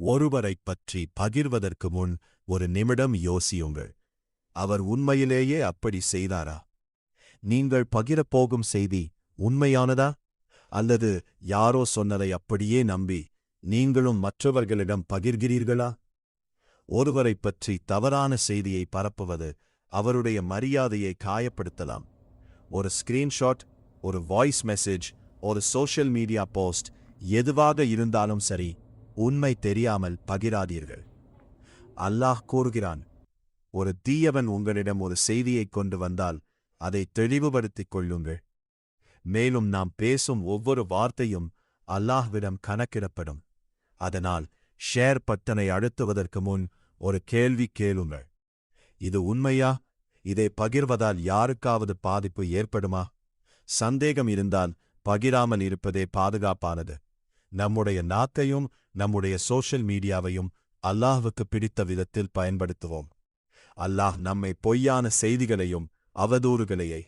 ஒருவரைப் பற்றி பகிர்வதற்கு முன் ஒரு நிமிடம் யோசியுங்கள். அவர் உண்மையிலேயே அப்படி செய்தாரா? நீங்கள் பகிரப்போகும் செய்தி உண்மையானதா? அல்லது யாரோ சொன்னதை அப்படியே நம்பி நீங்களும் மற்றவர்களிடம் பகிர்கிறீர்களா? ஒருவரைப் பற்றி தவறான செய்தியை பரப்புவது அவருடைய மரியாதையை காயப்படுத்தலாம். ஒரு ஸ்கிரீன்ஷாட், ஒரு வாய்ஸ் மெசேஜ், ஒரு சோஷியல் மீடியா போஸ்ட், எதுவாக இருந்தாலும் சரி, உண்மை தெரியாமல் பகிராதீர்கள். அல்லாஹ் கூறுகிறான், ஒரு தீயவன் உங்களிடம் ஒரு செய்தியைக் கொண்டு வந்தால் அதை தெளிவுபடுத்திக் கொள்ளுங்கள். மேலும் நாம் பேசும் ஒவ்வொரு வார்த்தையும் அல்லாஹ்விடம் கணக்கிடப்படும். அதனால் ஷேர் பட்டனை அழுத்துவதற்கு முன் ஒரு கேள்வி கேளுங்கள். இது உண்மையா? இதை பகிர்வதால் யாருக்காவது பாதிப்பு ஏற்படுமா? சந்தேகம் இருந்தால் பகிராமல் இருப்பதே பாதுகாப்பானது. நம்முடைய நாக்கையும் நம்முடைய சோஷியல் மீடியாவையும் அல்லாஹ்வுக்கு பிடித்த விதத்தில் பயன்படுத்துவோம். அல்லாஹ் நம்மை பொய்யான செய்திகளையும் அவதூறுகளையே